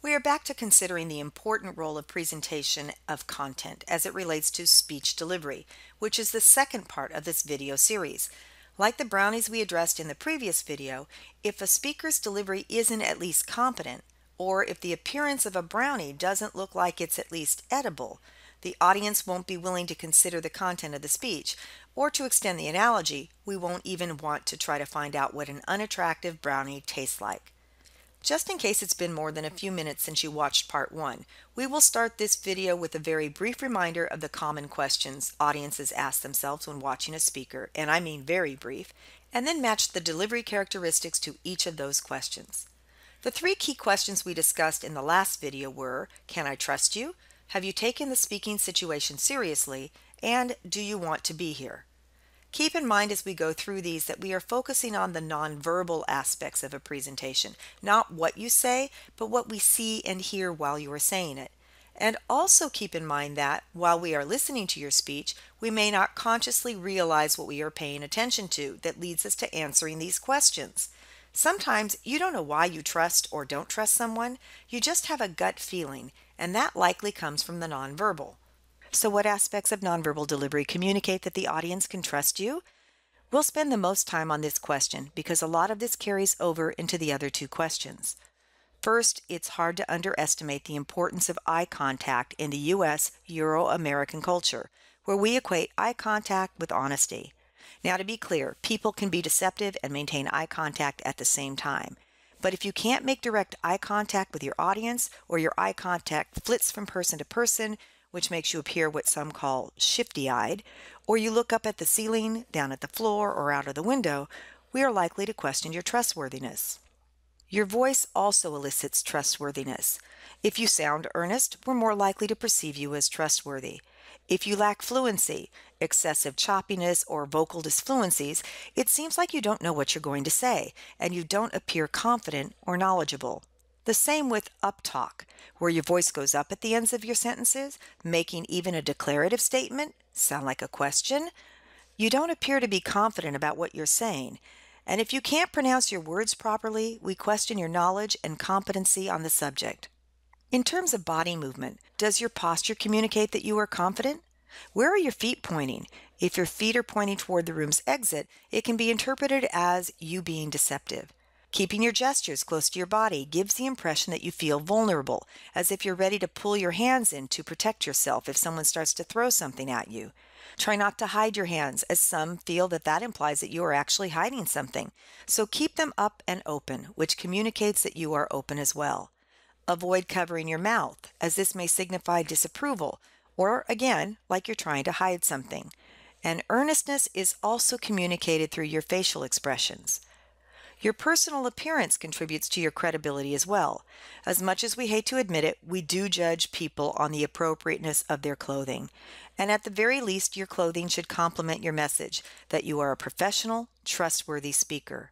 We are back to considering the important role of presentation of content as it relates to speech delivery, which is the second part of this video series. Like the brownies we addressed in the previous video, if a speaker's delivery isn't at least competent, or if the appearance of a brownie doesn't look like it's at least edible, the audience won't be willing to consider the content of the speech, or to extend the analogy, we won't even want to try to find out what an unattractive brownie tastes like. Just in case it's been more than a few minutes since you watched part 1, we will start this video with a very brief reminder of the common questions audiences ask themselves when watching a speaker, and I mean very brief, and then match the delivery characteristics to each of those questions. The 3 key questions we discussed in the last video were, can I trust you? Have you taken the speaking situation seriously? And do you want to be here? Keep in mind as we go through these that we are focusing on the nonverbal aspects of a presentation, not what you say, but what we see and hear while you are saying it. And also keep in mind that while we are listening to your speech, we may not consciously realize what we are paying attention to that leads us to answering these questions. Sometimes you don't know why you trust or don't trust someone, you just have a gut feeling, and that likely comes from the nonverbal. So what aspects of nonverbal delivery communicate that the audience can trust you? We'll spend the most time on this question because a lot of this carries over into the other 2 questions. First, it's hard to underestimate the importance of eye contact in the U.S. Euro-American culture, where we equate eye contact with honesty. Now, to be clear, people can be deceptive and maintain eye contact at the same time. But if you can't make direct eye contact with your audience, or your eye contact flits from person to person, which makes you appear what some call shifty-eyed, or you look up at the ceiling, down at the floor, or out of the window, we are likely to question your trustworthiness. Your voice also elicits trustworthiness. If you sound earnest, we're more likely to perceive you as trustworthy. If you lack fluency, excessive choppiness, or vocal disfluencies, it seems like you don't know what you're going to say, and you don't appear confident or knowledgeable. The same with uptalk, where your voice goes up at the ends of your sentences, making even a declarative statement sound like a question. You don't appear to be confident about what you're saying. And if you can't pronounce your words properly, we question your knowledge and competency on the subject. In terms of body movement, does your posture communicate that you are confident? Where are your feet pointing? If your feet are pointing toward the room's exit, it can be interpreted as you being deceptive. Keeping your gestures close to your body gives the impression that you feel vulnerable, as if you're ready to pull your hands in to protect yourself if someone starts to throw something at you. Try not to hide your hands, as some feel that that implies that you are actually hiding something. So keep them up and open, which communicates that you are open as well. Avoid covering your mouth, as this may signify disapproval, or again, like you're trying to hide something. And earnestness is also communicated through your facial expressions. Your personal appearance contributes to your credibility as well. As much as we hate to admit it, we do judge people on the appropriateness of their clothing. And at the very least, your clothing should complement your message that you are a professional, trustworthy speaker.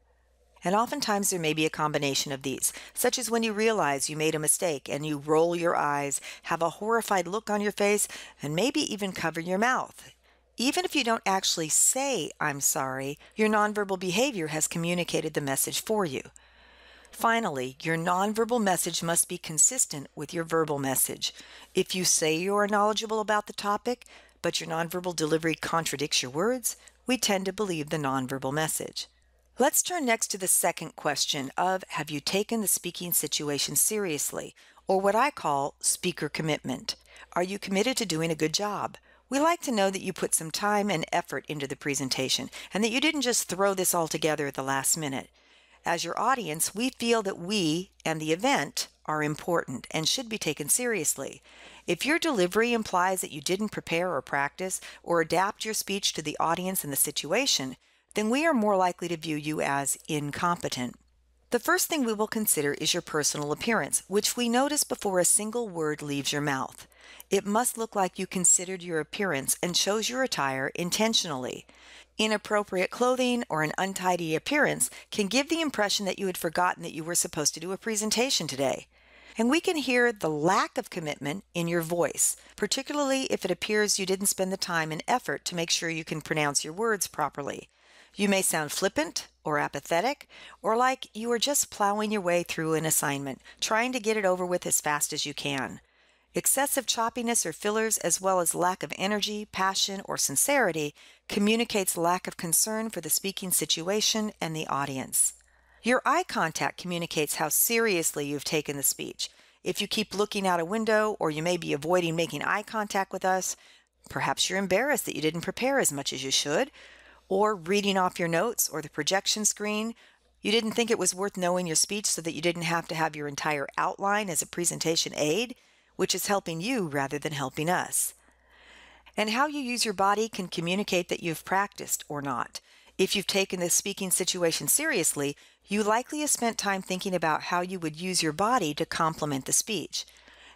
And oftentimes there may be a combination of these, such as when you realize you made a mistake and you roll your eyes, have a horrified look on your face, and maybe even cover your mouth. Even if you don't actually say, "I'm sorry," your nonverbal behavior has communicated the message for you. Finally, your nonverbal message must be consistent with your verbal message. If you say you are knowledgeable about the topic, but your nonverbal delivery contradicts your words, we tend to believe the nonverbal message. Let's turn next to the second question of, have you taken the speaking situation seriously, or what I call speaker commitment? Are you committed to doing a good job? We like to know that you put some time and effort into the presentation and that you didn't just throw this all together at the last minute. As your audience, we feel that we and the event are important and should be taken seriously. If your delivery implies that you didn't prepare or practice or adapt your speech to the audience and the situation, then we are more likely to view you as incompetent. The first thing we will consider is your personal appearance, which we notice before a single word leaves your mouth. It must look like you considered your appearance and chose your attire intentionally. Inappropriate clothing or an untidy appearance can give the impression that you had forgotten that you were supposed to do a presentation today. And we can hear the lack of commitment in your voice, particularly if it appears you didn't spend the time and effort to make sure you can pronounce your words properly. You may sound flippant or apathetic, or like you are just plowing your way through an assignment, trying to get it over with as fast as you can. Excessive choppiness or fillers, as well as lack of energy, passion, or sincerity, communicates lack of concern for the speaking situation and the audience. Your eye contact communicates how seriously you've taken the speech. If you keep looking out a window, or you may be avoiding making eye contact with us, perhaps you're embarrassed that you didn't prepare as much as you should, or reading off your notes or the projection screen, you didn't think it was worth knowing your speech so that you didn't have to have your entire outline as a presentation aid, which is helping you rather than helping us. And how you use your body can communicate that you've practiced or not. If you've taken the speaking situation seriously, you likely have spent time thinking about how you would use your body to complement the speech.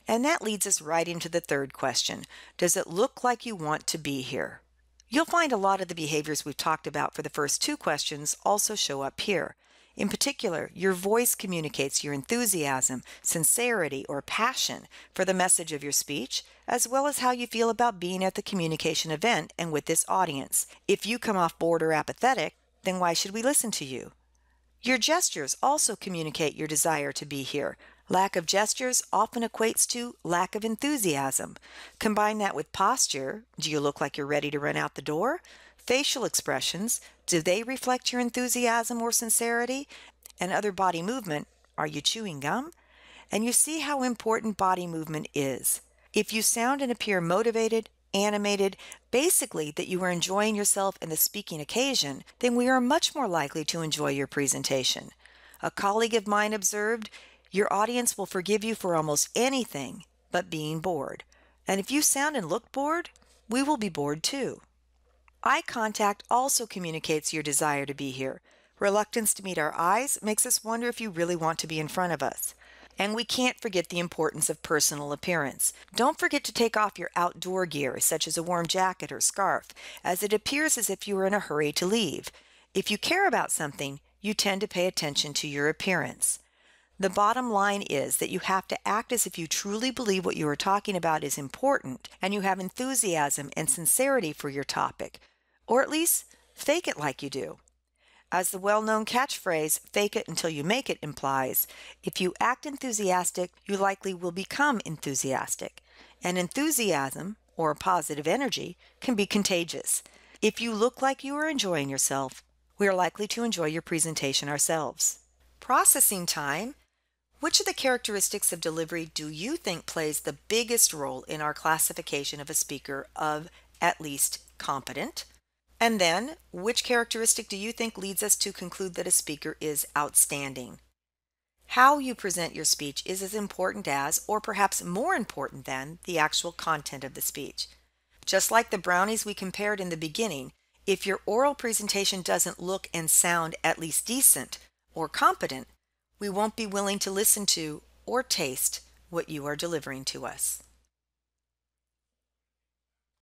And that leads us right into the third question. Does it look like you want to be here? You'll find a lot of the behaviors we've talked about for the first two questions also show up here. In particular, your voice communicates your enthusiasm, sincerity, or passion for the message of your speech, as well as how you feel about being at the communication event and with this audience. If you come off bored or apathetic, then why should we listen to you? Your gestures also communicate your desire to be here. Lack of gestures often equates to lack of enthusiasm. Combine that with posture. Do you look like you're ready to run out the door? Facial expressions. Do they reflect your enthusiasm or sincerity? And other body movement. Are you chewing gum? And you see how important body movement is. If you sound and appear motivated, animated, basically that you are enjoying yourself in the speaking occasion, then we are much more likely to enjoy your presentation. A colleague of mine observed, your audience will forgive you for almost anything but being bored. And if you sound and look bored, we will be bored too. Eye contact also communicates your desire to be here. Reluctance to meet our eyes makes us wonder if you really want to be in front of us. And we can't forget the importance of personal appearance. Don't forget to take off your outdoor gear, such as a warm jacket or scarf, as it appears as if you are in a hurry to leave. If you care about something, you tend to pay attention to your appearance. The bottom line is that you have to act as if you truly believe what you are talking about is important, and you have enthusiasm and sincerity for your topic, or at least fake it like you do. As the well-known catchphrase, "fake it until you make it," implies, if you act enthusiastic, you likely will become enthusiastic. And enthusiasm, or positive energy, can be contagious. If you look like you are enjoying yourself, we are likely to enjoy your presentation ourselves. Processing time. Which of the characteristics of delivery do you think plays the biggest role in our classification of a speaker of at least competent? And then, which characteristic do you think leads us to conclude that a speaker is outstanding? How you present your speech is as important as, or perhaps more important than, the actual content of the speech. Just like the brownies we compared in the beginning, if your oral presentation doesn't look and sound at least decent or competent, we won't be willing to listen to or taste what you are delivering to us.